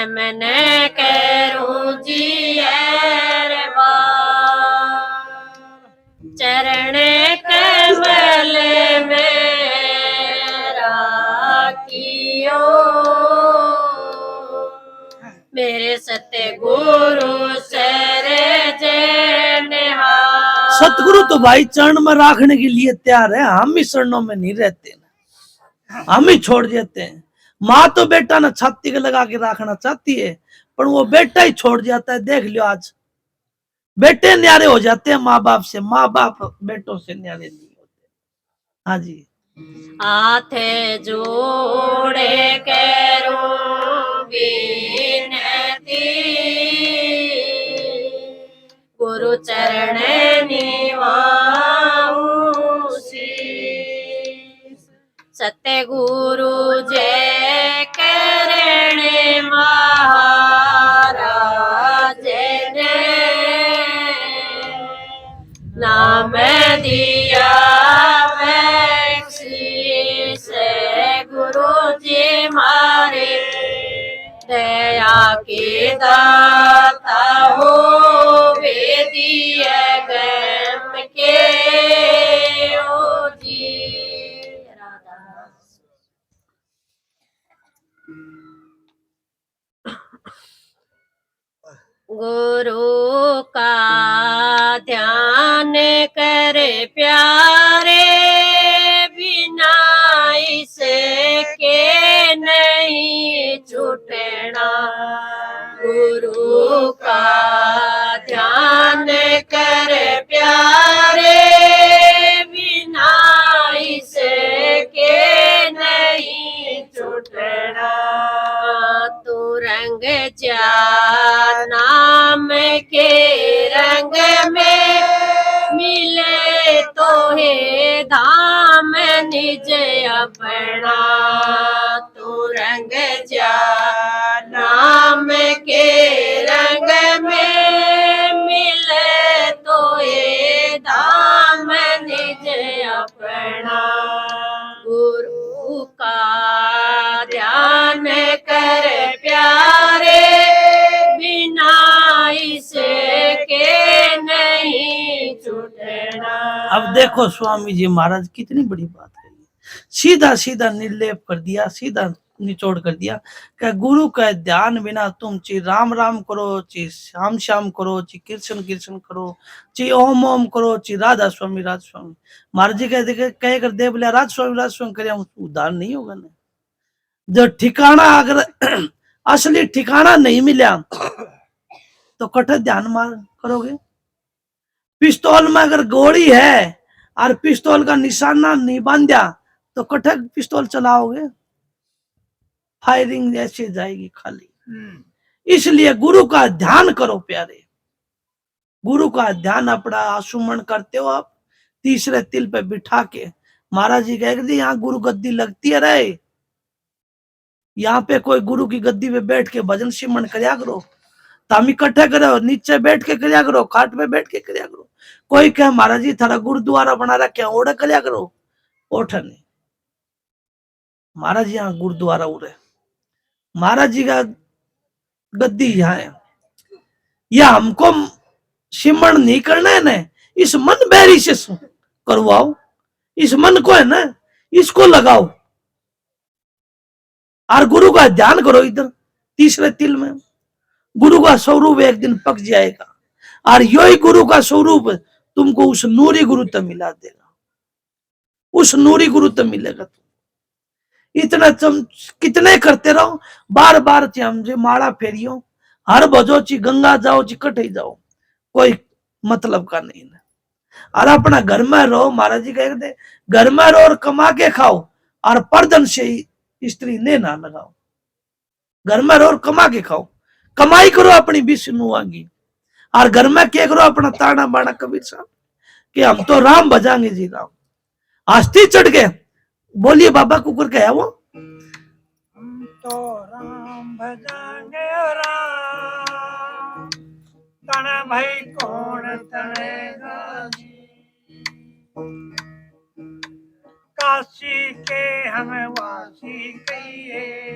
मैंने करूं जी रे बार चरण कमल में राखियो मेरे सत्य गुरु सर सतगुरु तो भाई चरण में रखने के लिए तैयार है, हम ही चरणों में नहीं रहते ना, हम ही छोड़ देते हैं। माँ तो बेटा ना छाती के लगा के रखना चाहती है, पर वो बेटा ही छोड़ जाता है। देख लो आज बेटे न्यारे हो जाते हैं माँ बाप से, माँ बाप बेटों से न्यारे नहीं होते। हाँ जी। हाथ जोड़े करूं विनती गुरु चरण निवाऊं शीस सत्य गुरु जय करण महाराज ने नाम दिया गुरु जी मारे दया के दाता हो वेदिय गम के ओ जी गुरु का ध्यान कर प्यारे बिना इसके नहीं छूटना गुरु का ध्यान कर प्यारे बिना इसके नहीं छूटना तू रंग जा नाम के रंग में मिले तो हे धाम निज अपना तू रंग जा नाम के रंग में मिले तो हे धाम निज अपना गुरु का ध्यान कर प्यारे बिना इसके नहीं छूटना। अब देखो स्वामी जी महाराज कितनी बड़ी बात है, सीधा सीधा निर्लेप कर दिया, सीधा निचोड़ कर दिया कि गुरु का ध्यान बिना तुम ची राम राम करो, ची श्याम श्याम करो, ची कृष्ण कृष्ण करो, ची ओम ओम करो, ची राधा स्वामी राधा स्वामी। महाराज जी कह कर दे बोले राधा स्वामी करे, उद्धार नहीं होगा ना। जो ठिकाना अगर असली ठिकाना नहीं मिला तो कठोर ध्यान मार करोगे। पिस्तौल में अगर गोली है और पिस्तौल का निशाना नहीं बांधा तो कठोर पिस्तौल चलाओगे, फायरिंग ऐसे जाएगी खाली। इसलिए गुरु का ध्यान करो प्यारे, गुरु का ध्यान अपना आसुमन करते हो आप तीसरे तिल पे बिठा के। महाराज जी कह दी यहाँ गुरु गद्दी लगती है रे, यहाँ पे कोई गुरु की गद्दी पे बैठ के भजन सिमरन करया करो, ताम इकट्ठे करो, नीचे बैठ के करया करो, खाट पे बैठ के करया करो। कोई कहे महाराज जी थारा गुरुद्वारा बना रखे ओढ़े करया करो, ओठ नहीं। महाराज जी यहाँ गुरुद्वारा उड़े, महाराज जी का गद्दी यहाँ है, या हमको सिमरन नहीं करना है ना, इस मन बैरी से करवाओ, इस मन को है ना इसको लगाओ और गुरु का ध्यान करो। इधर तीसरे तिल में गुरु का स्वरूप एक दिन पक जाएगा और यही गुरु का स्वरूप तुमको उस नूरी गुरु तक मिला देगा, उस नूरी गुरु तक मिलेगा। इतना तुम कितने करते रहो, बार बार हमसे माला फेरियो, हर भजो ची गंगा जाओ ची कटे जाओ, कोई मतलब का नहीं है। और अपना घर में रहो, महाराज जी कहते घर में रहो और कमा के खाओ और पर्दन से स्त्री ने ना लगाओ। घर में रहो और कमा के खाओ, कमाई करो अपनी विष्णु आगी, और घर में क्या करो अपना ताना बाना कबीर साहब कि हम तो राम भजाएंगे जी राम। आस्ती चढ़ गए, बोलिए बाबा कुकर क्या है वो, हम तो राम भजाएंगे राम, तन भाई कौन तनेगा जी, काशी के हम वासी कहिए,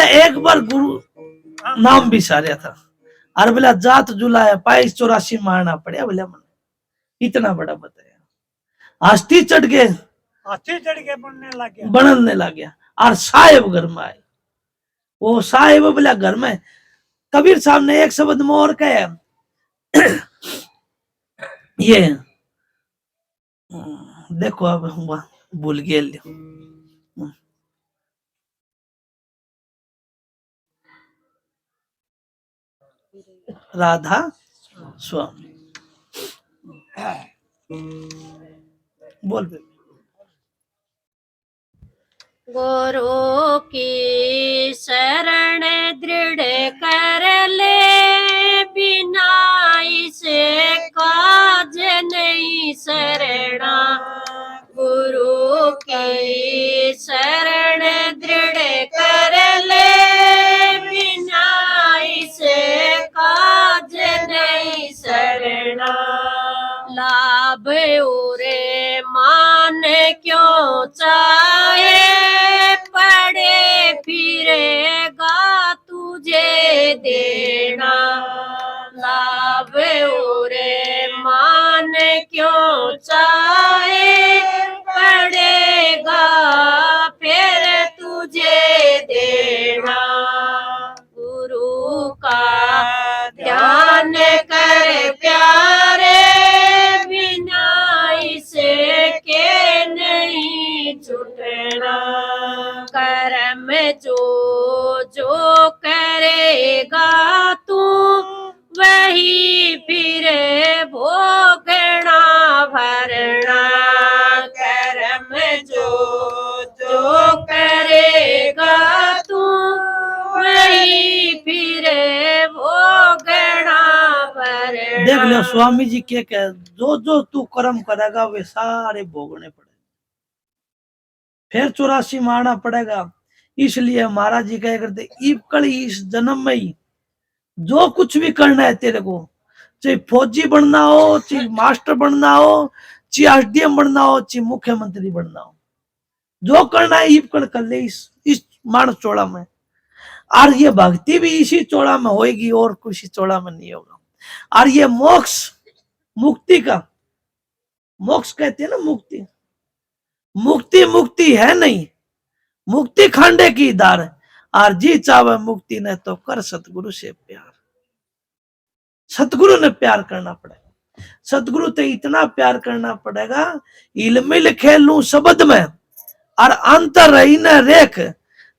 बोले एक बार गुरु नाम भी सारे था और बोला जात जुलाया 22-84 मारना पड़े बोले मन इतना बड़ा बताया आस्ती चढ़ के हाथी चढ़ के बनने लग गया और साहेब घर में आए वो साहेब बोला घर में कबीर साहब ने एक शब्द में और कहा ये देखो अब हुआ भूल गया राधा स्वामी बोल बे गुरु की शरण दृढ़ कर ले बिना इसे काज नहीं शरणा गुरु की शरण दृढ़ कर ले बिना इसे काज नहीं शरणा लाभ उरे मान क्यों चाहे पड़े फिरेगा तुझे देना लाभ उरे मान क्यों चाहे पड़ेगा फिर तुझे देना गुरु का ध्यान कर प्यारे बिना इसे के नहीं छूटना कर्म जो जो करेगा तू वही फिर भोगना भरना कर्म जो जो करेगा तू वही फिर भोगना भरना देख लो स्वामी जी के कह जो जो तू कर्म करेगा वे सारे भोगने पड़ेंगे फिर 84 मारना पड़ेगा इसलिए महाराज जी कह करते कल इस जन्म में ही जो कुछ भी करना है तेरे को चाहे फौजी बनना हो चाहे मास्टर बनना हो चाहे एसडीएम बनना हो चाहे मुख्यमंत्री बनना हो जो करना है कल कर ले इस मानस चौड़ा में और ये भक्ति भी इसी चौड़ा में होगी और किसी चौड़ा में नहीं होगा और ये मोक्ष मुक्ति का मोक्ष कहते हैं ना मुक्ति मुक्ति मुक्ति है नहीं मुक्ति खांडे की दार और जी चावे मुक्ति ने तो कर सतगुरु से प्यार सतगुरु ने प्यार करना पड़ेगा सतगुरु तो इतना प्यार करना पड़ेगा इलमिल खेलू शब्द में और अंतर रही न रेख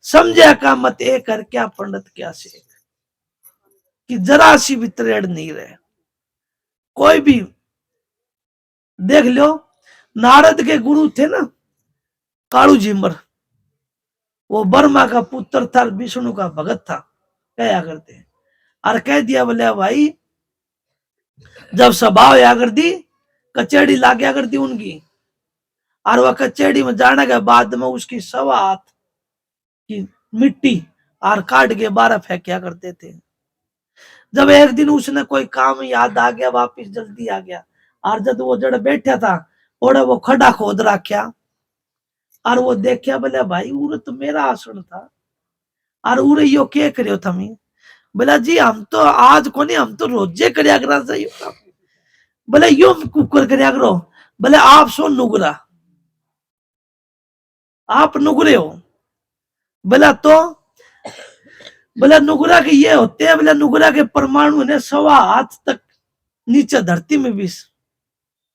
समझे का मत ए कर क्या पंडित क्या शेख कि जरा सी भी त्रेड़ नहीं रहे कोई भी देख लो नारद के गुरु थे ना कालू जिमर वो बर्मा का पुत्र था विष्णु का भगत था कहा करते हैं और कह दिया बोले भाई जब स्वभाव या कर दी कचेड़ी ला गया करती उनकी और वह कचेड़ी में जाने के बाद में उसकी 1.25 हाथ की मिट्टी और काट के 12 फेंकिया करते थे जब एक दिन उसने कोई काम याद आ गया वापिस जल्दी आ गया और जब वो जड़ बैठा था और वो खड़ा खोद रखा और वो देखा बोले भाई उरे तो मेरा आसन था और उरे यो क्या करियो थमी बोला जी हम तो आज को नहीं हम तो रोजे करया करा चाहिए बोले यो कुकर करया करो बोले आप सो नुगरा आप नुगरे हो बोला तो बोला नुगरा के ये होते हैं बोला नुगरा के परमाणु ने 1.25 हाथ तक नीचे धरती में भी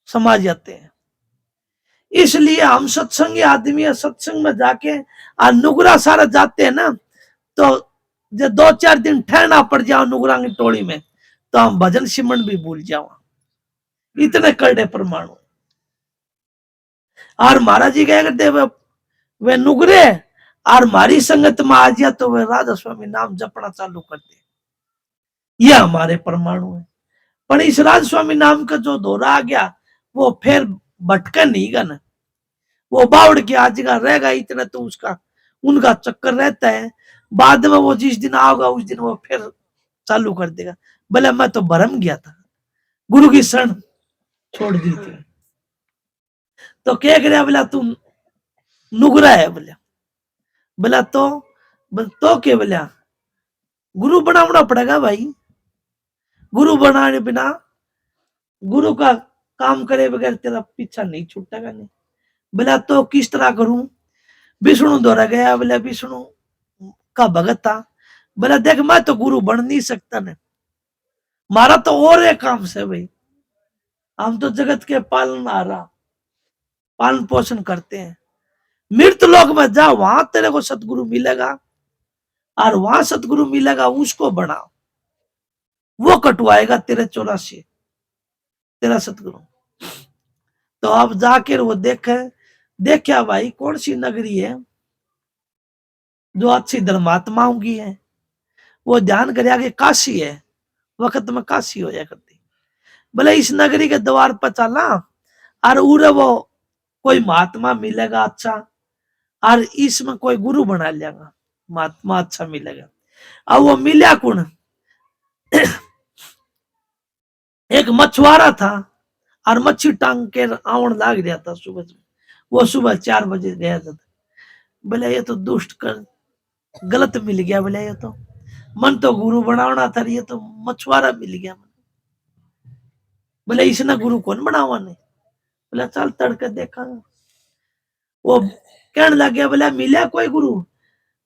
समा जाते हैं इसलिए हम सत्संगी आदमी है सत्संग में जाके और नुगरा सारा जाते हैं ना तो जब 2-4 दिन ठहरना पड़ जाओ नुगरा की टोली में तो हम भजन सिमरन भी भूल जाओ इतने करड़े परमाणु और महाराज जी क्या करते वे नुगरे और हमारी संगत में आ गया तो वे राधा स्वामी नाम जपना चालू करते ये हमारे परमाणु है पर इस राधा स्वामी नाम का जो दौरा आ गया वो फिर भटका नहीं गा ना वो बावड़ के आज का रहेगा इतना तो उसका उनका चक्कर रहता है बाद में वो जिस दिन आओगा उस दिन वो फिर चालू कर देगा बोले मैं तो भरम गया था गुरु की शरण छोड़ दी थी तो क्या करे बोला तुम नुगरा है बोले बोला तो बस तो के बोला गुरु बनाना पड़ेगा भाई। गुरु बनाने बिना, गुरु का काम करे बगैर तेरा पीछा नहीं छूटेगा नहीं। बोला तो किस तरह करूं? विष्णु द्वारा गया, बोला विष्णु का भगत था। बोला देख मैं तो गुरु बन नहीं सकता ने, मारा तो और एक काम से भाई, हम तो जगत के पालनहारा, पालन पोषण करते हैं। मृत लोक में जा, वहां तेरे को सतगुरु मिलेगा, और वहां सतगुरु मिलेगा उसको बना, वो कटवाएगा तेरे 84 तेरा सतगुरु। तो अब जाकर वो देखा भाई कौन सी नगरी है जो अच्छी धर्मात्माओं की है। वो ध्यान कर आगे काशी है, वक्त में काशी हो जाया करती। बोले इस नगरी के द्वार पर चला, और उरे वो कोई महात्मा मिलेगा अच्छा, और इसमें कोई गुरु बना लेगा, महात्मा अच्छा मिलेगा। अब वो मिला कौन? एक मछुआरा था, और मच्छी टांग के आवन लाग गया था सुबह। वो सुबह 4 बजे गया था। बोले ये तो दुष्ट कर गलत मिल गया। बोले ये तो मन तो गुरु बनाना था, ये तो मछुआरा मिल गया। बोले इसने गुरु कौन बनावा ने? बोला चल तड़के देखा। वो कहने लग गया, बोला मिला कोई गुरु?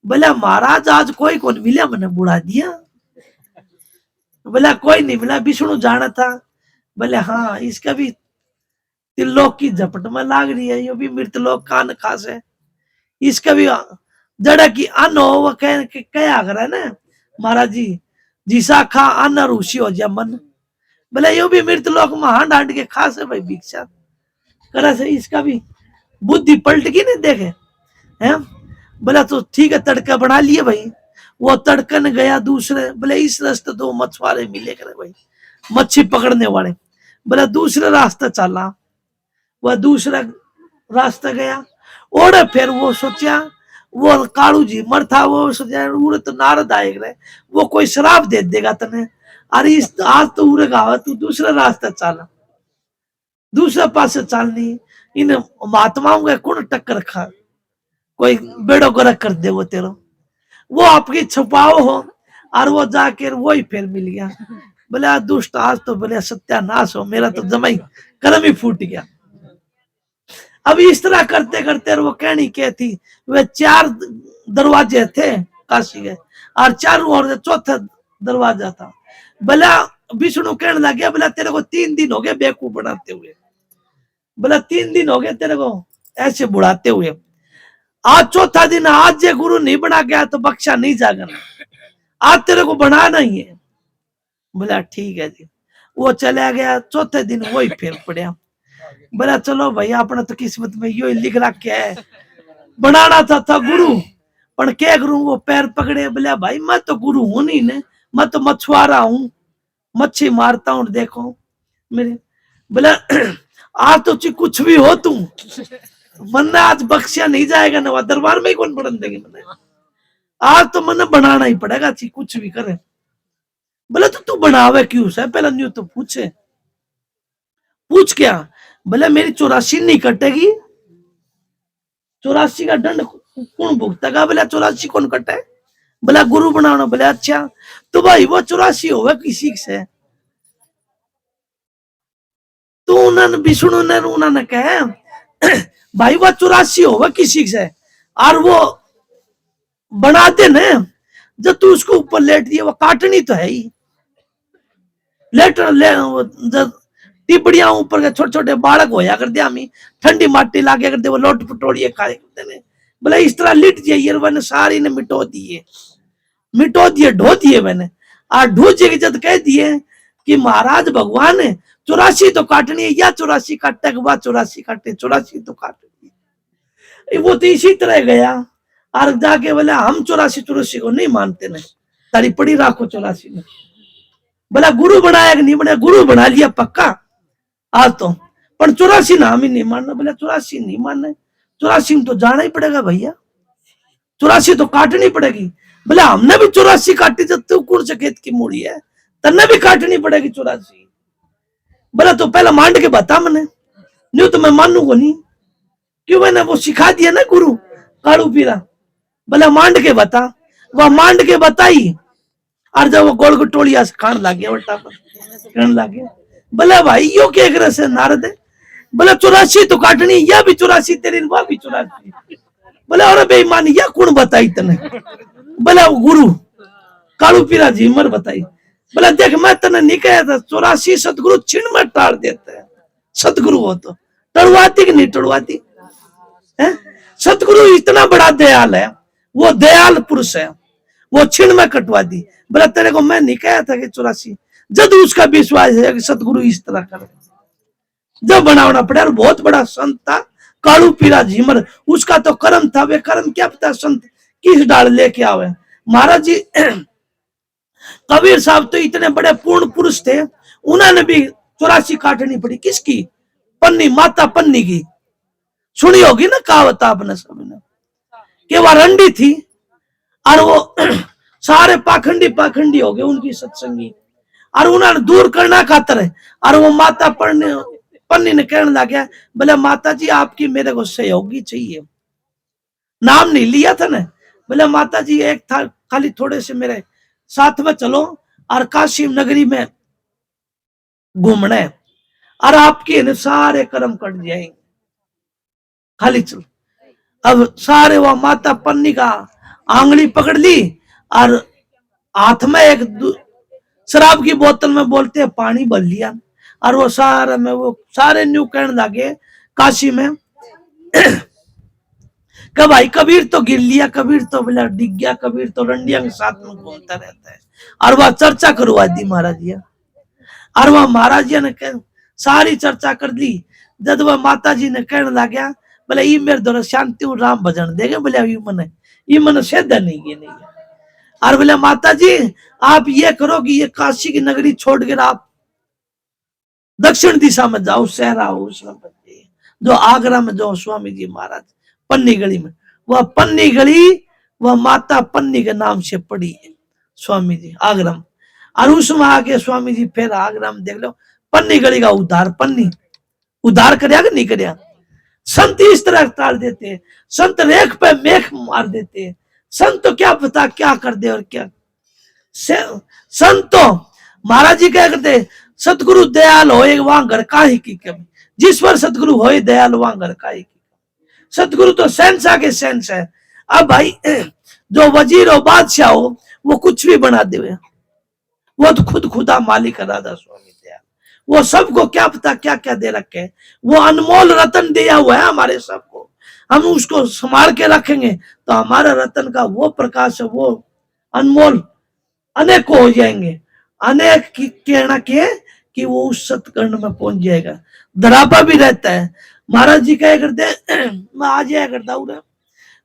बोला महाराज आज कोई कौन मिला, मैंने बुढ़ा दिया। बोला कोई नहीं मिला, विष्णु जाना था। बोले हाँ इसका भी त्रिलोक की झपट में लाग रही है, ये भी मृतलोक कान खास है। इसका भी जड़ा की अन्न हो, वो क्या कर ना महाराज जी, जिसा खा अन्न ऋषि हो जा मन। बोले यो भी मृतलोक में हांड हांड के खास है भाई भिक्षा करे से, इसका भी बुद्धि पलट गई नहीं देखे हैं। बोला तो ठीक है तड़का बना लिए भाई। वो तड़कन गया दूसरे, बोले इस रास्ते 2 मछुआरे मिले करे भाई, मच्छी पकड़ने वाले। बोला दूसरे रास्ते चला, वह दूसरा रास्ता गया। और फिर वो सोचा, वो कालू जी मर था, वो सोचा उरे तो नारद आएगा, वो कोई शराब दे देगा तने, अरे इस आज तो उरे गावा तू दूसरा रास्ता चला। दूसरा पास चलनी, इन महात्माओं का कौन टक्कर खा, कोई बेड़ो गरक कर दे वो तेरो, वो आपकी छुपाओ हो। और वो जाकर वो ही फिर मिल गया। बोले दुष्ट आज तो बोले सत्यानाश हो, मेरा तो जमाई कर्म ही फूट गया। अब इस तरह करते करते वो कहनी क्या थी, वे 4 दरवाजे थे काशी के, और चारों ओर चौथा दरवाजा था। बोला विष्णु कहने लग गया, बोला तेरे को 3 दिन हो गए बेवकूफ बनाते हुए। बोला 3 दिन हो गए तेरे को ऐसे बुढ़ाते हुए, आज चौथा दिन, आज ये गुरु नहीं बना गया तो बख्शा नहीं जागा, आज तेरे को बनाना ही है। बोला ठीक है जी। वो चला गया, चौथे दिन वही फिर पड़ा। बोला चलो भाई अपना तो किस्मत में यो लिख रखा है, बनाना था गुरु, पर क्या करूं? वो पैर पकड़े। बोला भाई मैं तो गुरु हूं नहीं ने, मैं तो मछुआरा हूं, मच्छी मारता हूं देखो मेरे। बोला आज तो कुछ भी हो तू, मन आज बख्शिया नहीं जाएगा ना, दरबार में ही कौन बढ़न देंगे मैंने, आज तो मन बनाना ही पड़ेगा ची कुछ भी करे। बोला तो तू बनावे क्यों से? पहले न्यू तो पूछे। पूछ क्या? बोले मेरी 84 नहीं कटेगी, 84 का दंड कौन भुगतेगा? बोला 84 कौन कटे? बोला गुरु बनाना। बोले अच्छा तो भाई वो 84 होगा किसी से? तो उन्होंने विष्णु ने उन्होंने कहे भाई वो 84 होगा किसी से, और वो बनाते न जब तू उसको ऊपर लेट दिए, वो काटनी तो है ही, लेट ले टिपड़िया ऊपर के छोटे छोटे बालक होया कर दिया, हमें ठंडी माटी लागे कर दे, वो लोट पटोड़िए खाए करते ने। बोले इस तरह लिट जाइए, मैंने सारी ने मिटो दिए ढो दिए मैंने, और ढूंढे के जब कह दिए कि महाराज भगवान है 84 तो काटनी है, या 84 काटने के बाद 84 काटे, 84 तो काटनी। वो तो इसी तरह गया, और जाके बोला हम 84 को नहीं मानते नहीं, तारी पड़ी राखो 84 में। बोला गुरु बनाया कि नहीं बनाया? गुरु बना लिया पक्का आज तो, पर 84 ना हम ही नहीं मानना। बोला 84 नहीं मानना, 84 में तो जाना ही पड़ेगा भैया, 84 तो काटनी पड़ेगी। बोला हमने भी 84 काटी, जब तू कौन से खेत की मूड़ी है, तन्ने भी काटनी पड़ेगी 84। बोला तो पहला मांड के बता मैंने, नहीं तो मैं मानूंगा नहीं, क्यों? मैंने वो सिखा दिया ना गुरु कालू पीरा। बोला मांड के बता। वह मांड के बताई। और जब वो गोल गटोलिया से खान लग गया उल्टा पर कहने लग गया, बोले भाई यो क्या करे से नारद है? बोले 84 तो काटनी, यह भी 84 तेरी, वह भी 84। बोले अरे बेईमान, यह कौन बताई तने? बोले गुरु कालू पीरा जी मर बताई। बोले देख मैं तने नहीं कहा था 84 सतगुरु छिन में टाल देते हैं। सतगुरु हो तो टड़वाती कि नहीं टड़वाती है? सतगुरु इतना बड़ा दयाल है, वो दयाल पुरुष है, वो छिन में कटवा दी। बोला तेरे को मैं नहीं कहा था कि 84, जब उसका विश्वास है कि सतगुरु इस तरह करे, जब बनावना पड़े। और बहुत बड़ा संत था कालू पीरा झीमर, उसका तो कर्म था, वे कर्म क्या पता संत किस डाल लेके आवे। महाराज जी कबीर साहब तो इतने बड़े पूर्ण पुरुष थे, उन्होंने भी 84 काटनी पड़ी। किसकी? पन्नी, माता पन्नी की। सुनी होगी ना कहावत आपने सबने, कि वह रंडी थी और वो सारे पाखंडी पाखंडी हो गए उनकी सत्संगी, और उन्होंने दूर करना खातर है। और वो माता पन्नी ने कहने लगा, बोले माता जी आपकी मेरे को सहयोगी चाहिए। नाम नहीं लिया था ना। बोले माता जी एक था खाली थोड़े से मेरे साथ में चलो और काशी नगरी में घूमना है, और आपके सारे कर्म कट जाएंगे, खाली चलो। अब सारे वो माता पन्नी का आंगली पकड़ ली और हाथ में एक शराब की बोतल में बोलते हैं पानी भर लिया, और वो सारे में वो सारे न्यू कहने लगे काशी में कि भाई कबीर तो गिर लिया, कबीर तो बोला डिग गया, कबीर तो रंडिया के साथ में घूमता रहता है। और वह चर्चा करवा दी महाराज जी, और वह महाराज जी ने सारी चर्चा कर दी। जब वह माता जी ने कहने लगा, बोले ये मेरे द्वारा शांति हूँ राम भजन देगे, बोले ये मन सेधा नहीं ये नहीं। और बोले माता जी आप ये करो कि ये काशी की नगरी छोड़कर आप दक्षिण दिशा में जाओ, सहरा हो जो आगरा में जो स्वामी जी महाराज पन्नी गली में, वह पन्नी गली वह माता पन्नी के नाम से पड़ी है स्वामी जी आगरा में। और उसमें आके स्वामी जी फिर आगरा में देख लो पन्नी गली का उद्धार, पन्नी उद्धार करया कि नहीं करया। संत इस तरह टाल देते हैं, संत रेख पे मेख मार देते हैं। संत तो क्या पता क्या कर दे और क्या। संत तो महाराज जी क्या करते, सतगुरु दयाल होए वहां घर का ही की कमी, जिस पर सतगुरु होए दयाल वहां घर का ही की। सतगुरु तो शहंशाह के शहंशाह है। अब भाई जो वजीर हो बादशाह हो वो कुछ भी बना दे, वो तो खुद खुदा मालिक है राधा स्वामी दयाल। वो सबको क्या पता क्या क्या दे रखे, वो अनमोल रतन दिया हुआ है हमारे सबको। हम उसको संभाल के रखेंगे तो हमारा रतन का वो प्रकाश है, वो अनमोल अनेक हो जाएंगे। अनेक की कहना के कि वो उस सतकर्ण में पहुंच जाएगा। धरापा भी रहता है। महाराज जी क्या करते मैं आ जाया करता हूँ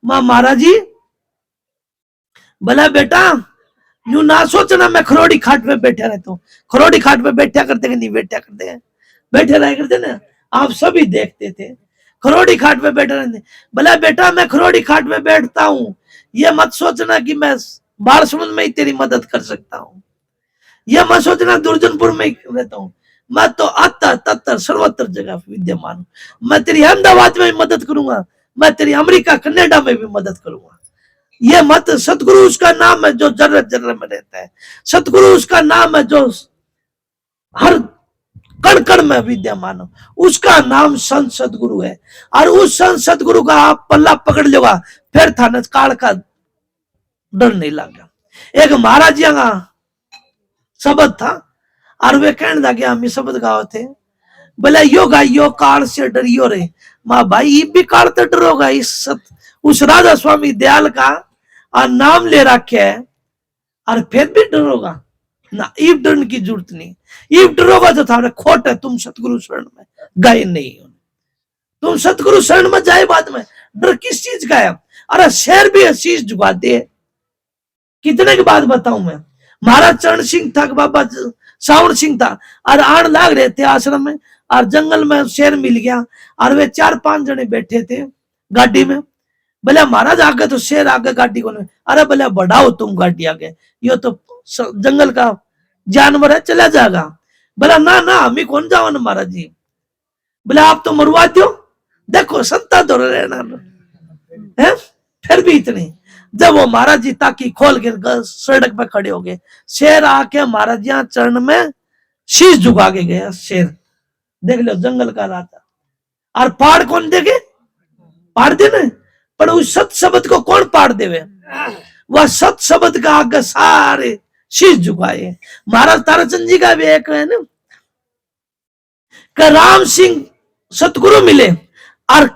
महाराज जी बोला बेटा यूं ना सोचना मैं खरोड़ी खाट पे बैठा रहता हूँ। खरोड़ी खाट पे बैठा करते नहीं बैठा करते हैं, बैठे रह करते ना, आप सभी देखते थे खरोड़ी खाट पे बैठे रहते। बोला बेटा मैं खरोड़ी खाट पे बैठता हूँ, ये मत सोचना कि मैं बाढ़ समुद्र में ही तेरी मदद कर सकता हूँ, यह मत सोचना दुर्जनपुर में ही रहता हूँ। मैं तो अत्तर तत्तर सर्वत्र जगह विद्यमान हूँ। मैं तेरी अहमदाबाद में भी मदद करूंगा, मैं तेरी अमेरिका कनाडा में भी मदद करूंगा। ये मत, सतगुरु उसका नाम है जो जर्र जर्र में रहता है। सतगुरु उसका नाम है जो हर कण कण में विद्यमान हो, उसका नाम संत सतगुरु है। और उस संत सतगुरु का आप पल्ला पकड़ लेगा फिर थाने काल का डर नहीं लगा। एक महाराज जी का शब्द था और वे कहने लगे हम शब्द गाओ थे, बोले यो गाइयो काल से डरियो रे। माँ भाई ये भी काल तो डरोगा, इस उस राधा स्वामी दयाल का और नाम ले रखे है और फिर भी डरोगा ना। ईब डरने की जरूरत नहीं, ईब डरोगा तो था खोट है। तुम सतगुरु शरण में गए नहीं, तुम सतगुरु शरण में जाए बाद में डर किस चीज का है। अरे शेर भी शीश झुका दे, कितने की बात बताऊं मैं। महाराज चरण सिंह था, बाबा सावण सिंह था, और आण लाग रहे थे आश्रम में और जंगल में शेर मिल गया और वे 4-5 जने बैठे थे गाड़ी में। बोले महाराज आगे तो शेर आगे गाड़ी को नहीं। अरे बोले बढ़ाओ तुम गाड़ी आगे, यो तो जंगल का जानवर है चला जाएगा। बोला ना ना हम ही कौन जाओ ना महाराज जी। बोले आप तो मरवा दो, देखो संता दो रहना है फिर भी इतने। जब वो महाराज जी ताकि खोल के सड़क पे खड़े हो गए, शेर आके महाराज जी चरण में शीश झुका के गया। शेर देख लो, जंगल का राजा। और पाड़ कौन देगे? पाड़ देने, पर उस सत शब्द को कौन पाड़ देवे? वह सत शब्द का आगे सारे शीश झुकाए। महाराज ताराचंद जी का भी एक है ना, कि राम सिंह सतगुरु मिले और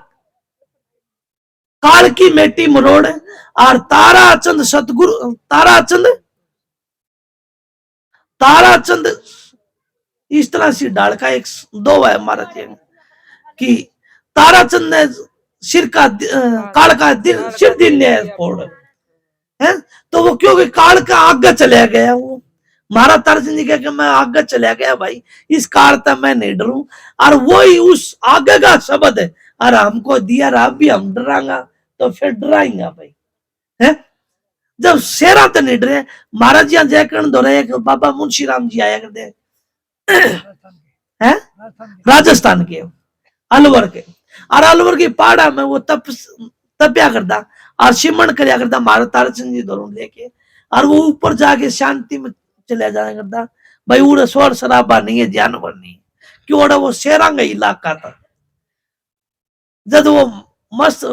काल की मेटी मरोड़, और ताराचंद सतगुरु, ताराचंद इस तरह से डाल का एक दो है महाराज जी कि ताराचंद ने सिर का काल का सिर दिन ने फोड़ है, तो वो क्योंकि काल का आगे चले गया। वो महाराज ताराचंद जी कह मैं आगे चला गया भाई, इस काल तक मैं नहीं डरूं। और वो ही उस आगे का शब्द है, और हमको दिया रहा भी हम डरांगा तो फिर डराएंगा भाई है। जब शेरा तो नहीं डरे। महाराज जी जयकरण दो रहे, बाबा मुंशी राम जी आया करते हैं राजस्थान के अलवर के, और अलवर की पहाड़ा में वो तपया करता और सिमरण करया करता महाराज ताराचंद जी दोनों लेके, और वो ऊपर जाके शांति में चले जाया करता भाई। उड़े शोर शराबा नहीं है, जानवर नहीं, क्यों वो शेरांगा इलाका था। जब वो मस्त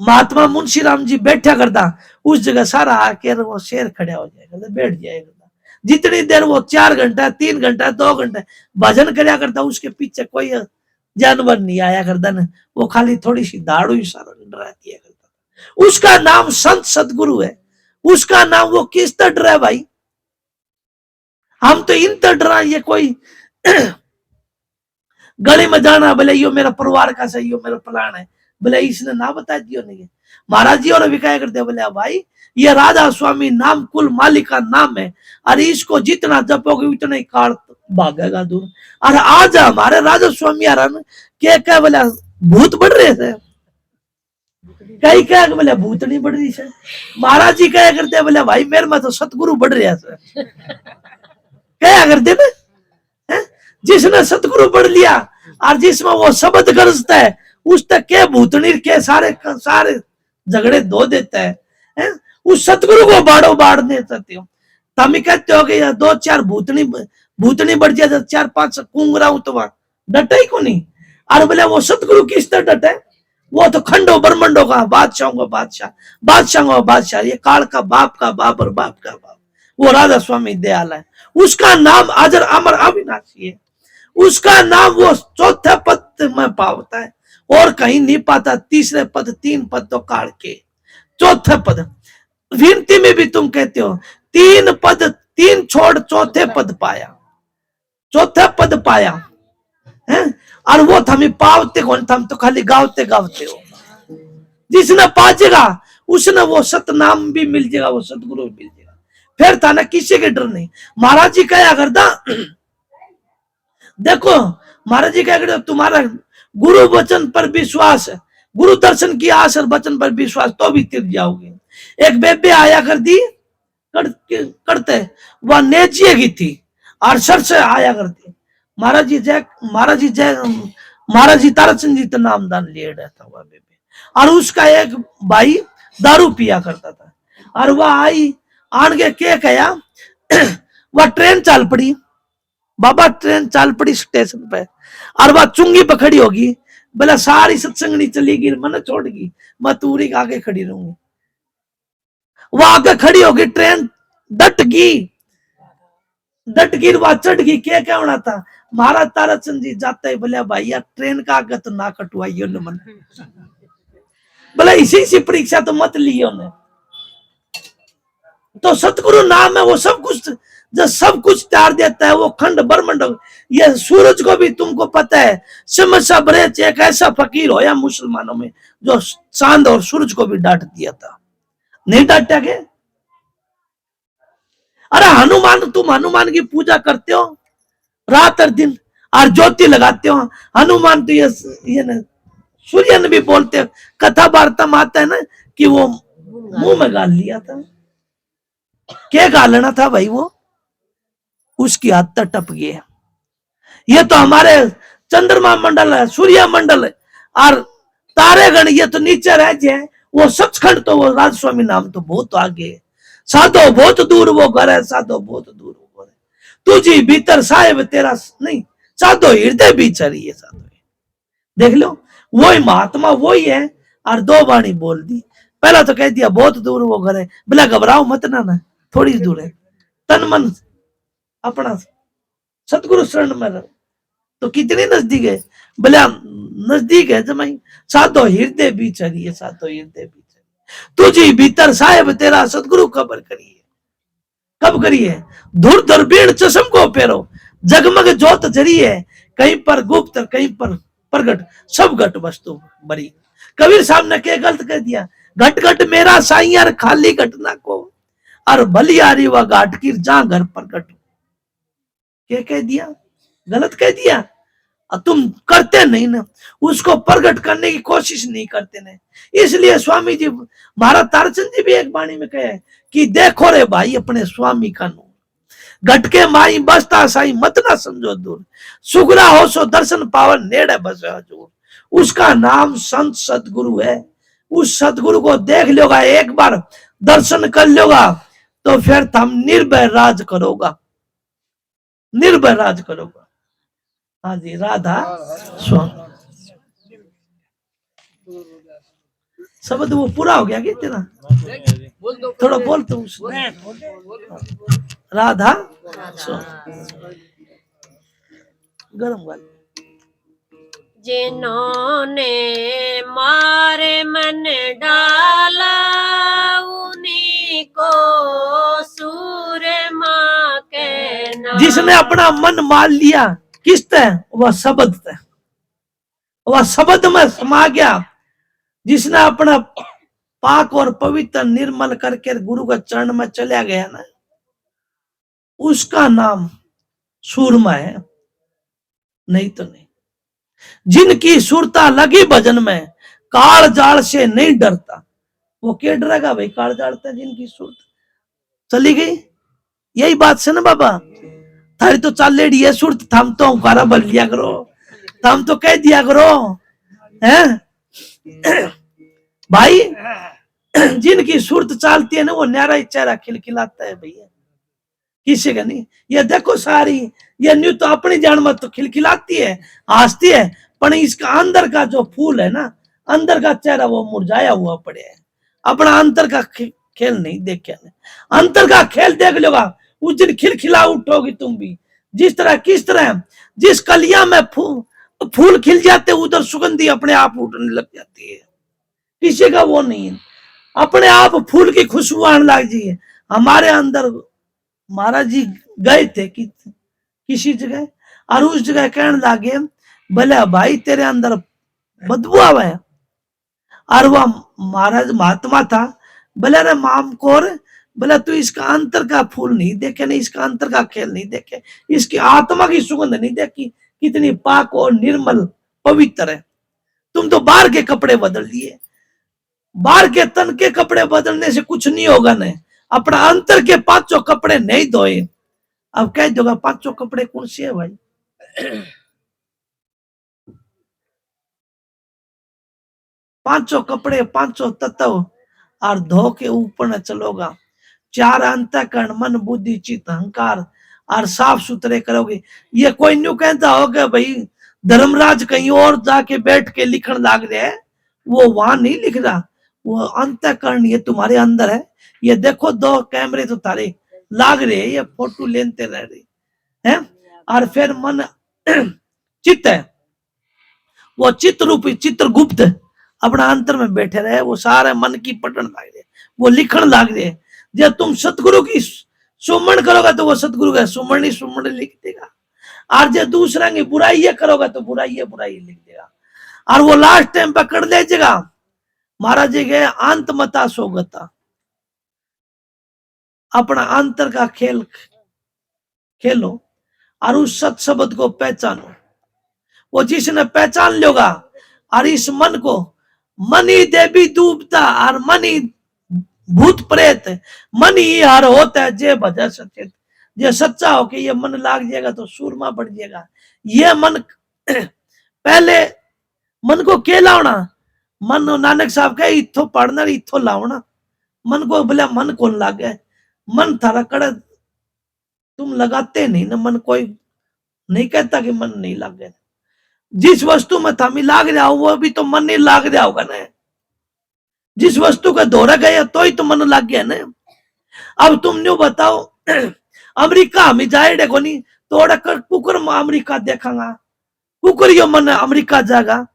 महात्मा मुंशी राम जी बैठा करता उस जगह सारा आके वो शेर खड़ा हो जाएगा, बैठ जाएगा। जितनी देर वो 4 घंटा 3 घंटा 2 घंटे भजन करया करता, उसके पीछे कोई जानवर नहीं आया करता ना, वो खाली थोड़ी सी दाड़ू इशारा डरा दिया करता। उसका नाम संत सतगुरु है, उसका नाम वो किस तरह डरा भाई। हम तो इन तरह डरा, ये कोई गली में जाना बोले यो मेरा परिवार का सही, यो मेरा प्लान है, बोले इसने ना बता दियो नहीं। महाराज जी और विकाय करते बोले भाई ये राधा स्वामी नाम कुल मालिक का नाम है, और इसको जितना जपोगे उतना ही काल भागेगा दूर। और आज हमारे राजा स्वामी आराम क्या बोले भूत बढ़ रहे थे, कई क्या बोले भूत नहीं बढ़ रही है। महाराज जी क्या करते बोले भाई मेरे में तो सतगुरु बढ़ रहा है। क्या करते ना, जिसने सतगुरु बढ़ लिया और जिसमें वो शब्द गरजता है उस तक के भूतनी के सारे झगड़े धो देता है। उस सतगुरु को बाड़ो बाड़ने चाहते हो, तम कहते हो कि 2-4 भूतनी बढ़ जाए, 4-5 कुंगरा तो वहां डटे ही को नहीं। और बोले वो सतगुरु किस तरह डटे, वो तो खंडो ब्रह्मंडो का बादशाह का बादशाह, बादशाह का बादशाह, ये काल का बाप और बाप का बाप, वो राधा स्वामी दयाल है। उसका नाम अजर अमर अविनाशी है, उसका नाम वो चौथे पद में पावता है और कहीं नहीं पाता। तीसरे पद 3 पद तो काल के, चौथे पद विनती में भी तुम कहते हो 3 पद, 3 छोड़ चौथे पद पाया, चौथे पद पाया है। और वो थमी पावते कौन, थम तो खाली गावते गावते हो। जिसने पाजेगा उसने वो सतनाम भी मिल जाएगा, वो सतगुरु भी मिल जाएगा, फिर था ना किसी के डर नहीं। महाराज जी क्या करता देखो, महाराज जी क्या करते, तुम्हारा गुरु वचन पर विश्वास है, गुरु दर्शन की आस और वचन पर विश्वास, तो भी तिर जाओगे। एक बेबे आया करते वह नेजिए की थी और सर से आया करती। महाराज जी ताराचंद जी तो नामदान लिए रहता हुआ बेबे, और उसका एक भाई दारू पिया करता था। और वह आई आन के कहा वह ट्रेन चल पड़ी बाबा, ट्रेन चल पड़ी स्टेशन पे, और वह चुंगी पे खड़ी होगी, बोला सारी सत्संगनी चलेगी मन छोड़गी, मैं तूरी के आगे खड़ी रहूंगी। वह आगे खड़ी होगी, ट्रेन डट गई, वह चढ़ गई। क्या होना था, महाराज ताराचंद जी जाते ही बोले भाई यार ट्रेन का आगे तो ना कटवाइयो न मन, बोले इसी परीक्षा तो मत लियो ने। तो सतगुरु नाम है वो सब कुछ, जो सब कुछ त्यार देता है, वो खंड ब्रह्मांड। ये सूरज को भी तुमको पता है, समस्या बरेच एक ऐसा फकीर होया मुसलमानों में जो चांद और सूरज को भी डांट दिया था, नहीं डांटा के। अरे हनुमान, तुम हनुमान की पूजा करते हो रात और दिन और ज्योति लगाते हो। हनुमान तो ये ना सूर्य ने भी बोलते हैं, कथा वार्ता में आता है ना कि वो मुंह में गाल लिया था। क्या गालना था भाई, वो उसकी हाथ तक टप गया। ये तो हमारे चंद्रमा मंडल है, सूर्य मंडल है और तारे गण, ये तो नीचे रह जाए वो सचखंड तो वो राज स्वामी नाम तो बहुत आगे है। साधो बहुत दूर वो घर है, साधो बहुत दूर वो घर है। तुझी भीतर साहेब तेरा नहीं, साधो हृदय भीतर ही है। साधो देख लो, वही महात्मा वही है। और दो वाणी बोल दी। पहला तो कह दिया बहुत दूर वो घर है, बोला घबराओ मत ना, थोड़ी दूर है। तन मन अपना सतगुरु शरण में रहो तो कितनी नजदीक है, बोला नजदीक है जमाई। साधो हृदय बिचरी है, साधो हृदय बिचरी। तुझी भीतर साहेब तेरा सतगुरु खबर करिए। कब करिए? धुर दूरबीन चश्म को पेरो, जगमग जोत जरी है, कहीं पर गुप्त कहीं पर प्रगट, सब घट वस्तु बड़ी। कबीर साहब ने क्या गलत कह दिया? घट घट मेरा साइयार खाली घटना को, और भलियारी व घाट की जहां घर प्रगट। क्या कह दिया? गलत कह दिया। तुम करते नहीं ना, उसको प्रकट करने की कोशिश नहीं करते ना। इसलिए स्वामी जी महाराज तारचंद जी भी एक वाणी में कहे कि देखो रे भाई अपने स्वामी का नूर, घटके माई बसता साई मत ना समझो दूर, सुगरा हो सो दर्शन पावन नेड़े बस हजूर। उसका नाम संत सतगुरु है। उस सतगुरु को देख लोगा, एक बार दर्शन कर लोगा, तो फिर तुम निर्भय राज करोगा, निर्भय राज करोगा। हाँ जी, राधा स्वामी। शब्द वो पूरा हो गया क्या तेरा? थोड़ा बोल तो राधा स्वामी। गरम वाली। जिन्होंने मारे मन डाला, उन्हीं को सूरमा कहना। जिसने अपना मन मार लिया किस तरह? वह शब्द तय, वह शब्द में समा गया। जिसने अपना पाक और पवित्र निर्मल करके गुरु के चरण में चला गया ना, उसका नाम सूरमा है, नहीं तो नहीं। जिनकी सुरता लगी भजन में, काल जाल से नहीं डरता। वो क्या डरेगा भाई? काल जाल से जिनकी सुरत चली गई, यही बात से ना बाबा। थारी तो चाल लेडी है सुरत, थम तो हमारा बल लिया करो, थम तो कह दिया करो हैं भाई। जिनकी सुरत चालती है ना, वो न्यारा ही चेहरा खिलखिलाता है भैया, किसी का नहीं। ये देखो सारी ये न्यू तो अपनी जान मत तो खिलखिलाती है, हंसती है, पर इसका अंदर का जो फूल है ना, अंदर का चेहरा वो मुरझाया हुआ पड़े है। अपना अंतर का खेल नहीं देखे, अंतर का खेल देख लोगा, उस दिन खिलखिला उठोगी तुम भी। जिस तरह किस तरह जिस कलिया में फूल खिल जाते, उधर सुगंधी अपने आप उठने लग जाती है, किसी का वो नहीं है। अपने आप फूल की खुशबू आने लग जाइए। हमारे अंदर महाराज जी गए थे किसी जगह, और उस जगह कहने लगे, बोले भाई तेरे अंदर बदबू आवा है। और वह महाराज महात्मा था, बोले रे माम कोर, बोला तू इसका अंतर का फूल नहीं देखे, नहीं इसका अंतर का खेल नहीं देखे, इसकी आत्मा की सुगंध नहीं देखी, कितनी पाक और निर्मल पवित्र है। तुम तो बाहर के कपड़े बदल लिए, बाहर के तन के कपड़े बदलने से कुछ नहीं होगा। न अपना अंतर के पांचों कपड़े नहीं धोए। अब कह दोगा पांचों कपड़े कौन से है भाई? पांचों कपड़े पांचों तत्व, और धो के ऊपर न चलोगा। चार अंतःकरण मन बुद्धि चित्त अहंकार, और साफ सुथरे करोगे। ये कोई न्यू कहता होगा भाई धर्मराज कहीं और जाके बैठ के लिखन लाग रहे है, वो वहां नहीं लिख रहा, वो अंतःकरण ये तुम्हारे अंदर है। ये देखो दो कैमरे तो तारे लाग रहे, ये फोटो लेते रह रहे हैं। और फिर मन चित्त है, वो चित्त रूपी चित्रगुप्त अपना अंतर में बैठे रहे, वो सारे मन की पटन लाग रहे, वो लिखण लाग रहे। जब तुम सतगुरु की सुमरण करोगे तो वो सतगुरु का सुमरणी सुमरण लिख देगा, और जब दूसरा की बुराई करोगे तो बुराई लिख देगा। और वो लास्ट टाइम पकड़ ले जाएगा। महाराज जी गए अंत मता सोगता, अपना अंतर का खेल खेलो और उस सत शब्द को पहचानो। वो जिसने पहचान लोगा, और इस मन को मनी देवी डूबता, और मनी भूत प्रेत, मन ही हर होता है जे भजा सचेत। ये सच्चा हो कि ये मन लाग जाएगा तो सूरमा बढ़ जाएगा। ये मन पहले मन को केलावना, मन नानक साहब कहे इथो पढ़ना इथो लावना मन को बोला मन कौन लागे मन थारा कड़े तुम लगाते नहीं ना मन कोई नहीं कहता कि मन नहीं लागे जिस वस्तु में थमी लाग जाओ वो भी तो मन नहीं लाग जाओगा ना जिस वस्तु का दौरा गया तो ही तो मन लाग गया ना अब तुम न्यू बताओ अमेरिका हम जाए को नहीं तोड़ा कर कुकर में अमेरिका देखांगा कुकर यो मन अमेरिका जाएगा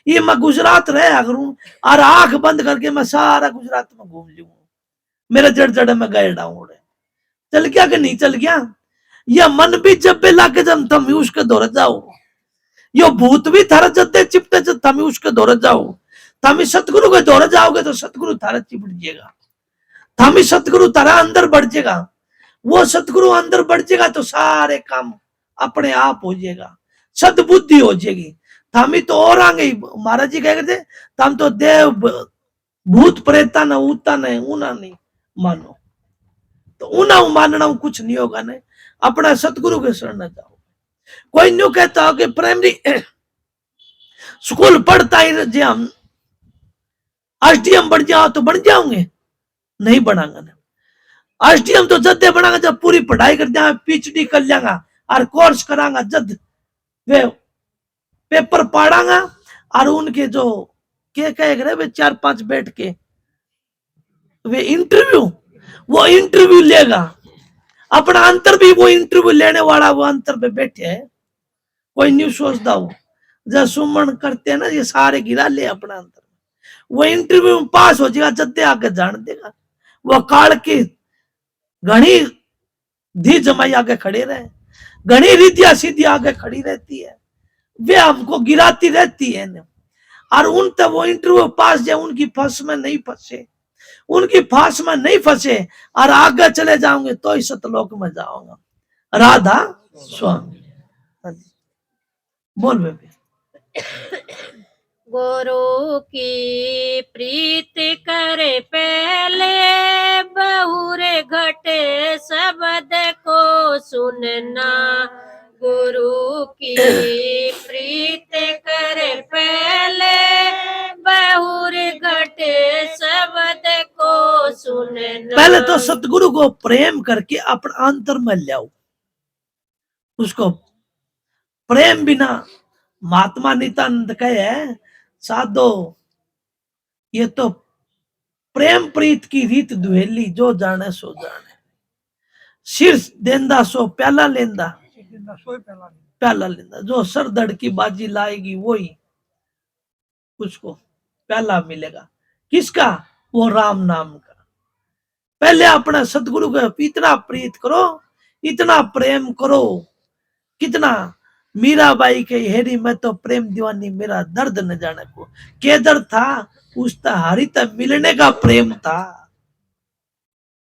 ये मैं गुजरात रह करूं और आंख बंद करके मैं सारा गुजरात में घूम लूंगा मेरे जड़ जड़ में गए डाऊं चल गया कि नहीं चल गया या मन भी जब भी लाके जब थम उसके दौरे जाओ यो भूत भी थारा जद्दे चिपटे जब थम उसके दौरे जाओ थमी सतगुरु के दौरे जाओगे तो सतगुरु थारा चिपट जाएगा थमी सतगुरु थारा अंदर बढ़ जाएगा वो सतगुरु अंदर बढ़ जाएगा तो सारे काम अपने आप हो जाएगा सद्बुद्धि हो जाएगी थमी तो और आगे महाराज जी कह थे थम तो देव भूत प्रेता न ऊता न ऊना नहीं मानो तो ऊना मानना कुछ नहीं होगा ना अपना सतगुरु के शरण जाओ कोई न्यू कहता हो कि प्राइमरी स्कूल पढ़ता ही जे हम एसडीएम बन जाओ तो बन जाओगे नहीं बनागा ना एसडीएम तो जब बनागा जब पूरी पढ़ाई कर दिया पीएचडी कर लेगा और कोर्स करांगा जब वे पेपर पढ़ांगा और उनके जो क्या कहे वे 4-5 बैठ के वे वो इंटरव्यू लेगा अपना अंतर भी वो इंटरव्यू लेने वाला वो अंतर पे बैठे है कोई न्यू सोचता हो जब सुमन करते हैं ना ये सारे गिरा ले अपना अंतर वो इंटरव्यू में पास हो जाएगा जद्दे आगे जान देगा वो काल की घनी धी जमाई आगे खड़े रहे घनी रीतिया सीधी आगे खड़ी रहती है वे हमको गिराती रहती है और उन तक वो इंटरव्यू पास जाए उनकी फंस में नहीं फंसे उनकी फांस में नहीं फंसे और आगे चले जाओगे तो ही सतलोक में जाओगे राधा स्वामी बोल बेबी गुरु की प्रीत करे पहले बहुरे घटे शब्द को सुनना गुरु की प्रीत करे पहले बहुर घटे शब्द को सुनना पहले तो सतगुरु को प्रेम करके अपना अंतर में लाओ उसको प्रेम बिना महात्मा नित्यानंद कहे साधो ये तो प्रेम प्रीत की रीत दुहेली जो जाने सो जाने शीर्ष देंदा सो प्याला लेंदा प्याला लेंदा जो सर धड़ की बाजी लाएगी वही उसको प्याला मिलेगा किसका वो राम नाम का पहले अपना सतगुरु को इतना प्रीत करो इतना प्रेम करो कितना मीराबाई के हेरी में तो प्रेम दीवानी मेरा दर्द न जाने को के दर्द था उस हरि तक मिलने का प्रेम था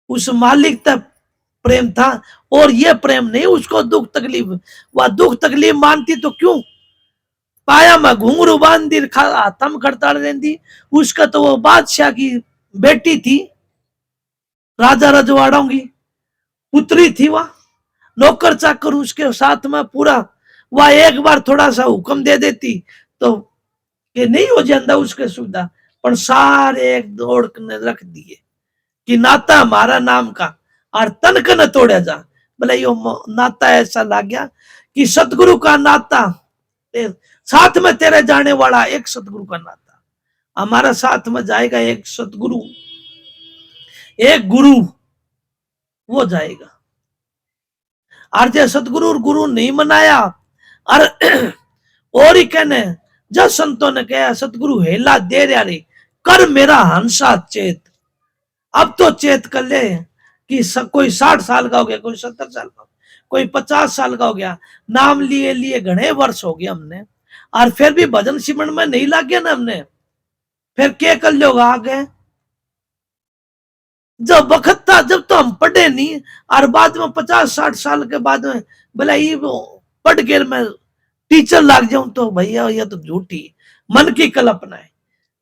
उस मालिक तक प्रेम था और ये प्रेम नहीं उसको दुख तकलीफ वह दुख तकलीफ मानती तो क्यों पाया में घुंघरू बांध दी हाथम खड़ताड़ रहती उसका तो वो बादशाह की बेटी थी राजा रजवाड़ों की पुत्री थी वह नौकर चाकर उसके साथ में पूरा वह एक बार थोड़ा सा हुक्म दे देती तो ये नहीं हो जाता उसके सुविधा पर सारे एक दौड़ रख दिए कि नाता हमारा नाम का और तनक न तोड़ा जा बोले यो नाता ऐसा लग गया कि सतगुरु का नाता साथ में तेरे जाने वाला एक सतगुरु का नाता हमारा साथ में जाएगा एक सतगुरु एक गुरु वो जाएगा और जो सतगुरु और गुरु नहीं मनाया और ही कहने जब संतों ने कहा सतगुरु हेला दे रहा रे कर मेरा हंसा चेत अब तो चेत कर ले कि कोई 60 साल का हो गया कोई 70 साल का कोई 50 साल का हो गया नाम लिए लिए घने वर्ष हो गया हमने और फिर भी भजन सिमरन में नहीं लग गया ना हमने फिर क्या कर लोग आगे जब वक्त था जब तो हम पढ़े नहीं और बाद में 50-60 साल के बाद में बोला ये पढ़ के मैं टीचर लग जाऊं तो भैया ये तो झूठी मन की कल्पना है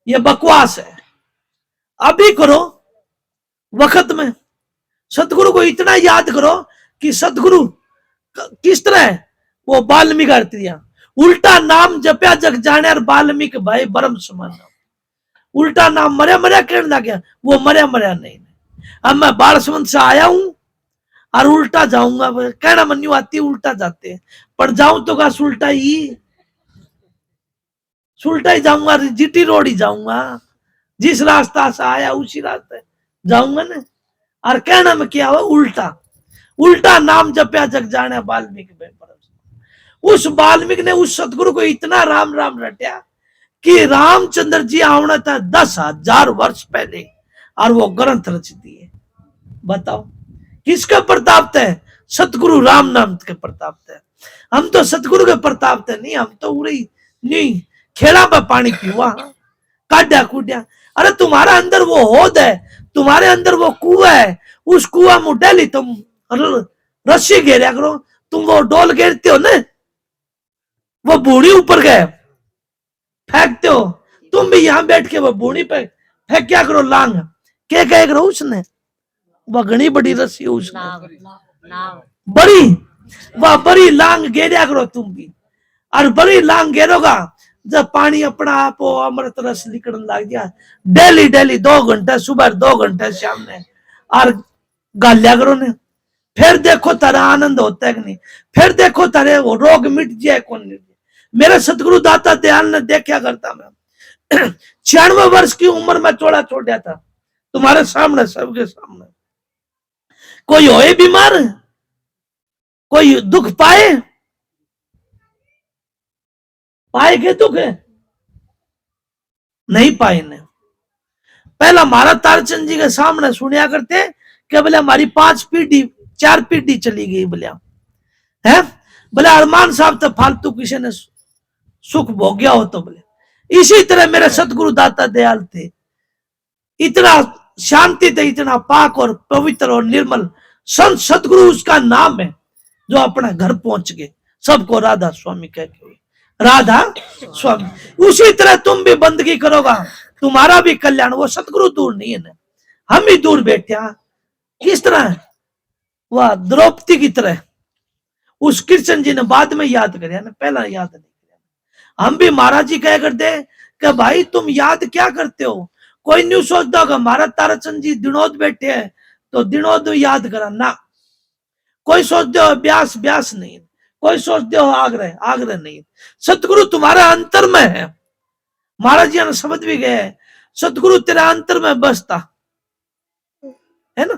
ये बकवास है अभी करो वक्त में सतगुरु को इतना याद करो कि सतगुरु किस तरह वो वाल्मीकि दिया उल्टा नाम जपया जग जाने और वाल्मीकि भाई ब्रह्म समान उल्टा नाम मरिया मरिया कहने लग गया, वो मरिया मरिया नहीं। अब मैं बालसमंद से आया हूं और उल्टा जाऊंगा, कहना मन नहीं आती उल्टा जाते, पर जाऊं तो का उल्टा ही जाऊंगा, जीटी रोड ही जाऊंगा, जिस रास्ता से आया उसी रास्ते जाऊंगा ना। और कहना में क्या हुआ, उल्टा उल्टा नाम जपया जग जाने वाल्मीकि में। उस वाल्मीकि ने उस सतगुरु को इतना राम राम रटा कि रामचंद्र जी आना था 10,000 वर्ष पहले और वो ग्रंथ रच दिए। बताओ किसका प्रताप है? सतगुरु राम नाम के प्रताप है। हम तो सतगुरु के प्रताप थे नहीं, हम तो उड़ी नहीं खेड़ा में पानी पीवा काटा कूटा। अरे तुम्हारा अंदर वो होद है, तुम्हारे अंदर वो कुआ है, उस कुआ में डेली तुम रस्सी घेरा करो। तुम वो डोल घेरते हो ना, वो बूढ़ी ऊपर गए फेंकते हो, तुम भी यहां बैठ के वो बूढ़ी पे फेंक क्या करो, लांग क्या कह करो उसने, वह घनी बड़ी रस्सी उसने बड़ी, वह बड़ी लांग घेरा करो तुम भी। और बड़ी लांग घेरोगा जब पानी अपना आप वो अमृत रस निकलने लग गया, डेली डेली 2 घंटे सुबह 2 घंटे शाम में और गालिया करो ने, फिर देखो तारा आनंद होता है कि नहीं, फिर देखो तारे वो रोग मिट जाए कौन नहीं। मेरे सतगुरु दाता दयाल ने देखा करता मैं 96 वर्ष की उम्र में चोड़ा छोड़ दिया था तुम्हारे सामने, सबके सामने। कोई होए बीमार, कोई दुख पाए के दुख है नहीं पाए ने। पहला हमारा तारचंद जी के सामने सुनिया करते कि बोले हमारी 5 पीढ़ी 4 पीढ़ी चली गई, बोले है बोले अरमान साहब तो फालतू किसी ने सुख भोग्या हो तो बोले। इसी तरह मेरे सतगुरु दाता दयाल थे, इतना शांति थे, इतना पाक और पवित्र और निर्मल संत सतगुरु उसका नाम है, जो अपना घर पहुंच गए सबको राधा स्वामी कह के, राधा स्वामी। उसी तरह तुम भी बंदगी करोगा, तुम्हारा भी कल्याण। वो सतगुरु दूर नहीं है ना, हम ही दूर बैठे। किस तरह वह द्रौपदी की तरह उस कृष्ण जी ने बाद में याद करे ना, पहला याद नहीं किया। हम भी महाराज जी कह करते कि भाई तुम याद क्या करते हो, कोई नहीं सोचता होगा महाराज ताराचंद जी दिनोद बैठे हैं तो दिनोद याद करा ना, कोई सोचते हो ब्यास ब्यास नहीं, कोई सोचते हो आग्रह आग्रह नहीं। सतगुरु तुम्हारा अंतर में है। महाराज जी ने समझ भी गए सतगुरु तेरा अंतर में बसता है ना।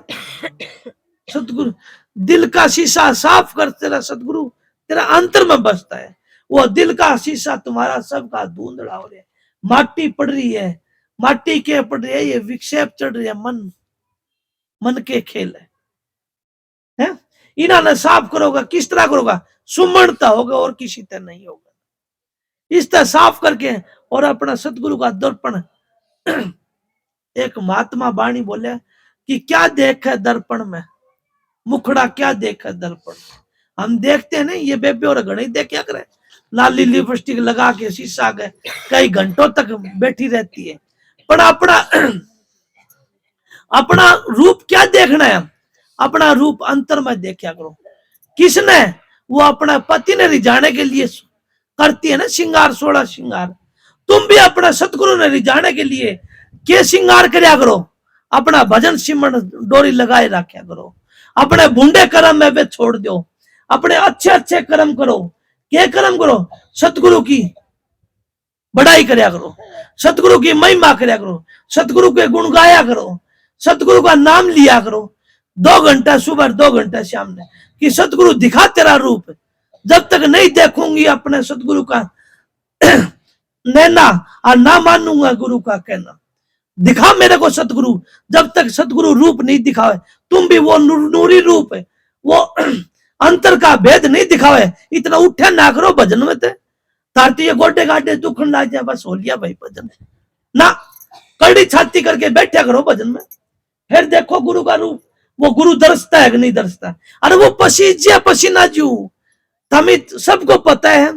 सतगुरु दिल का शीशा साफ कर, तेरा सतगुरु तेरा अंतर में बसता है। वो दिल का शीशा तुम्हारा सबका धुंधला हो रहा है, माटी पड़ रही है, माटी के पड़ रही है, ये विक्षेप चढ़ रही है, मन के खेल है। इन्होंने साफ करोगा, किस तरह करोगा, सुमणता होगा और किसी तरह नहीं होगा। इस तरह साफ करके और अपना सतगुरु का दर्पण एक महात्मा बाणी बोले कि क्या देख है दर्पण में, मुखड़ा क्या देख है दर्पण में। हम देखते हैं ना, ये बेबे और घड़ी देख क्या करे, लाली लिपस्टिक लगा के शीशा के कई घंटों तक बैठी रहती है, पर अपना रूप क्या देखना है, अपना रूप अंतर में देखा करो। किसने, वो अपना पति ने रिझाने के लिए करती है ना श्रृंगार, 16 श्रृंगार। तुम भी अपना सतगुरु ने रिझाने के लिए के श्रृंगार करया करो, अपना भजन सिमरन डोरी लगाए रखा करो, अपने भूडे कर्म में वे छोड़ दो, अपने अच्छे अच्छे कर्म करो। क्या कर्म करो, सतगुरु की बढ़ाई करया करो, सतगुरु की महिमा करया करो, सतगुरु के गुण गाया करो, सतगुरु का नाम लिया करो 2 घंटा सुबह 2 घंटा शाम में, कि सतगुरु दिखा तेरा रूप। जब तक नहीं देखूंगी अपने सतगुरु का नैना और ना मानूंगा गुरु का कहना, दिखा मेरे को सतगुरु। जब तक सतगुरु रूप नहीं दिखावे, तुम भी वो नूरी रूप है, वो अंतर का भेद नहीं दिखावे, इतना उठे ना करो भजन में तारती गोटे गाटे दुखन ला जाए, बस हो लिया भाई भजन ना, कड़ी छाती करके बैठा करो भजन में। फिर देखो गुरु का रूप, वो गुरु दर्शता है कि नहीं दर्शता। अरे वो पसीजिया पसीना जू, तमी सबको पता है,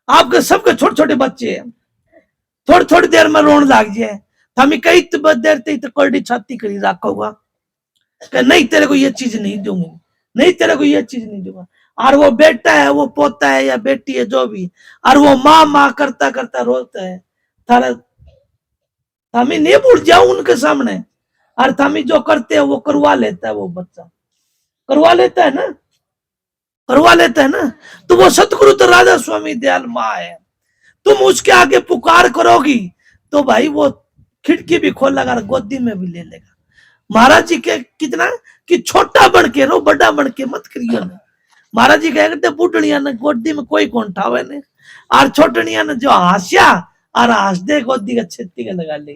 आपके सबके छोटे छोटे बच्चे हैं, थोड़ी थोड़ी देर में रोने लग जाए, हमें कई देर तक तो कड़ी छाती करी रखोगा कि नहीं तेरे को ये चीज नहीं दूंगी, नहीं तेरे को ये चीज नहीं दूंगा। और वो बेटा है, वो पोता है या बेटी है जो भी, और वो माँ माँ करता करता रोता है, थारा थामी नहीं भूल जाओ उनके सामने। और थामी जो करते हैं वो करवा लेता है, वो बच्चा करवा लेता है ना, करवा लेता है ना। तो वो सतगुरु तो राधा स्वामी दयाल माँ है। तुम उसके आगे पुकार करोगी तो भाई वो खिड़की भी खोल लगा, गोदी में भी ले लेगा। महाराज जी के कितना कि छोटा बन के रो, बड़ा बन के मत करियो ने। महाराज जी कह करते बुढ़िया ने गोदी में कोई कौन ठावे ने, और छोटनिया ने जो हास्या और हंस दे गोदी का छेती का लगा ले,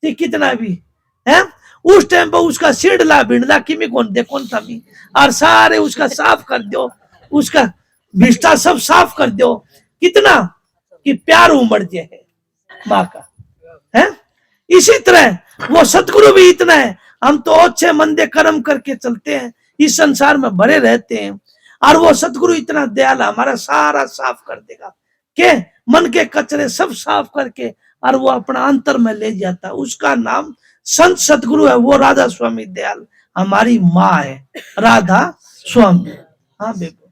ठीक कितना भी है। उस टाइम पर उसका सिडला भिंडला किमी कौन दे कौन था भी, और सारे उसका साफ कर दो, उसका भिष्टा सब साफ कर दो। कितना कि प्यार उमड़ जाए माँ का है। इसी तरह वो सतगुरु भी इतना है। हम तो अच्छे मंदे कर्म करके चलते हैं, इस संसार में भरे रहते हैं, और वो सतगुरु इतना दयाला हमारा सारा साफ कर देगा के मन के कचरे सब साफ करके, और वो अपना अंतर में ले जाता। उसका नाम संत सतगुरु है। वो राधा स्वामी दयाल हमारी माँ है, राधा स्वामी। हाँ बेबो,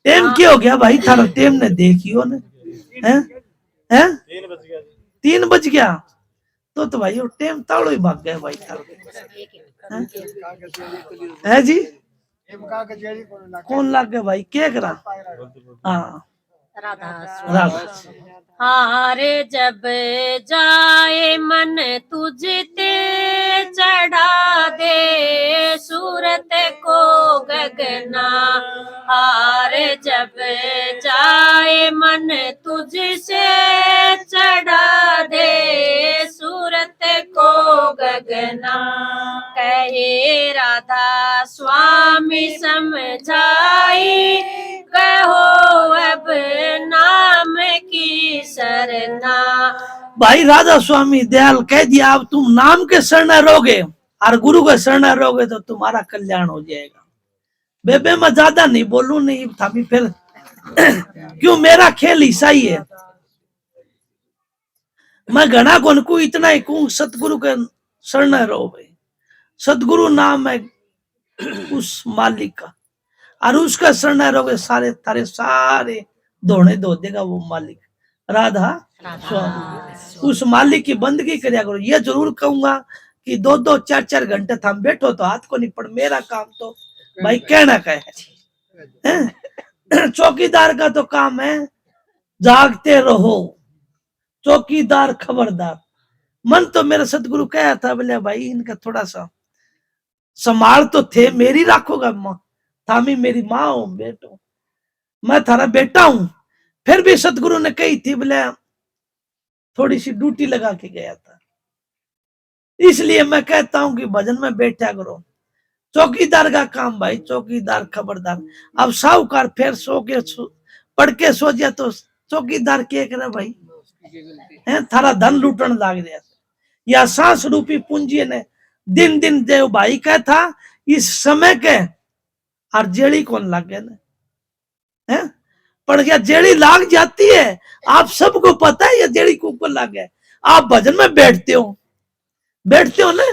टेम क्या हो गया भाई थारा? टेम ने देखियो ने हैं हैं 3 बज गया तो भाई वो टेम ताड़ो ही भाग गया भाई थारा है जी। कौन लग गया भाई? क्या करा? हाँ राधा। हारे जब जाए मन तुझते चढ़ा दे सूरत को गगना। हारे जब जाए मन तुझसे चढ़ा दे सूरत को गगना। कहे राधा स्वामी समझाई कहो अब नाम की शरणा। भाई राधा स्वामी दयाल कह दिया अब तुम नाम के शरण रहोगे और गुरु के शरण रहोगे तो तुम्हारा कल्याण हो जाएगा। बेबे मैं ज्यादा नहीं बोलूं, नहीं था भी फिर क्यों मेरा खेल ईसाई है। मैं घना कौन को इतना ही कहूं सतगुरु के शरण रहो भाई। सतगुरु नाम है उस मालिक का, और उसका शरण रहोगे सारे तारे सारे धोने धो देगा वो मालिक राधा स्वामी। उस मालिक की बंदगी कर्या करो। ये जरूर कहूंगा कि 2-2 4-4 घंटे थम बैठो तो हाथ को नहीं पड़। मेरा काम तो भाई कहना का है। चौकीदार का तो काम है जागते रहो, चौकीदार खबरदार। मन तो मेरा सतगुरु कहा था बोले भाई इनका थोड़ा सा संभाल तो थे, मेरी राखोगा माँ, थामी मेरी माँ हो बेटो, मैं थारा बेटा हूं। फिर भी सतगुरु ने कही थी बोले थोड़ी सी ड्यूटी लगा के गया था। इसलिए मैं कहता हूं कि भजन में बैठा करो। चौकीदार का काम भाई, चौकीदार खबरदार। अब साहूकार फिर सो के पढ़ के सो जाए तो चौकीदार क्या करे भाई है, थारा धन लूटन लाग रहा। या सांस रूपी पूंजी ने दिन दिन देव भाई का था इस समय के, और जेड़ी कौन लाग गया ना है। पर क्या जेड़ी लाग जाती है आप सबको पता है, ये जेड़ी को लाग गया। आप भजन में बैठते हो ना,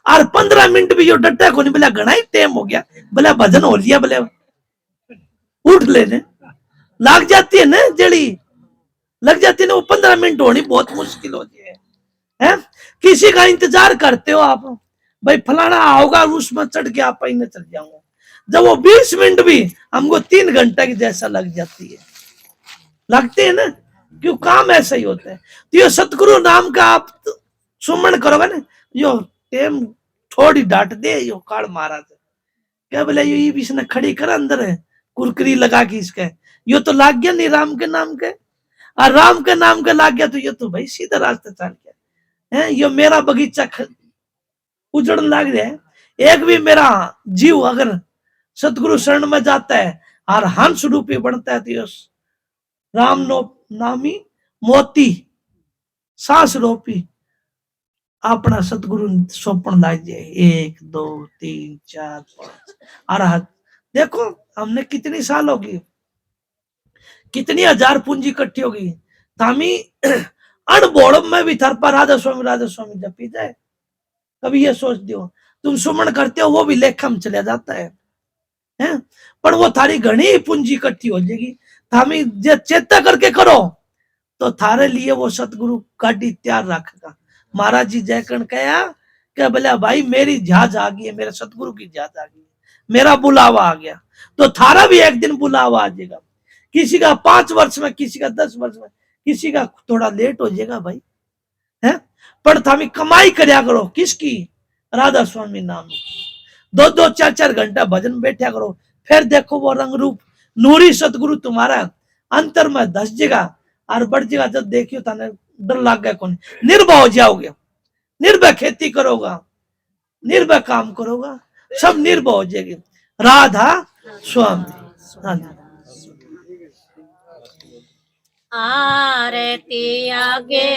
और 15 मिनट भी जो डट्टा को नहीं बोला घना ही टाइम हो गया, बोला भजन हो लिया, बोले उठ लेने लाग जाती है ना, जेड़ी लग जाती है ना, वो 15 मिनट होनी बहुत मुश्किल होती है। किसी का इंतजार करते हो आप भाई फलाना आओगा उसमें चढ़ के आप ही चल जाऊंगा। जब वो 20 मिनट भी हमको 3 घंटे की जैसा लग जाती है, लगते है ना, क्यों काम ऐसा ही होता है। तो ये सतगुरु नाम का आप सुमन करोगे ना, यो टेम थोड़ी डांट दे यो काल महाराज क्या बोले ये इसने खड़ी कर अंदर है कुरकरी लगा के इसके, यो तो लाग गया नहीं राम के नाम के, और राम के नाम के लाग गया तो ये तो भाई सीधा रास्ते चल गया है। यो मेरा बगीचा उजड़न लग रहा है। एक भी मेरा जीव अगर सतगुरु शरण में जाता है और हंस रूपी बनता है तो राम नामी मोती सांस रोपी अपना सतगुरु सौंपन लाग जाए। 1 2 3 4 5 और देखो हमने कितनी साल होगी, कितनी हजार पूंजी इकट्ठी होगी। तामी अनबोड़म में भी थर पर राधा स्वामी जपी जाए। कभी ये सोच दियो तुम सुमन करते हो वो भी लेखा में चला जाता है पर वो थारी घनी पूंजी इकट्ठी हो जाएगी। थामी जे चेता करके करो तो थारे लिए वो सतगुरु गाड़ी तैयार रखेगा। महाराज जी जयकरण कहा कि बोला भाई मेरी झाज आ गई है, मेरे सतगुरु की झाज आ गई है, मेरा बुलावा आ गया। तो थारा भी एक दिन बुलावा आ जाएगा। किसी का 5 वर्ष में, किसी का 10 वर्ष में, किसी का थोड़ा लेट हो जाएगा भाई, है। पर थामी कमाई करया करो, किसकी? राधा स्वामी नाम की। 2-2 4-4 घंटा भजन बैठा करो, फिर देखो वो रंग रूप नूरी सतगुरु तुम्हारा अंतर में धस जाएगा और बढ़ जाएगा। जब देखियो थाने डर लग गया, कौन निर्भय हो जाओगे, निर्भय खेती करोगा, निर्भय काम करोगा, सब निर्भय हो जाएगी। राधा स्वामी। हाँ जी। आरती आगे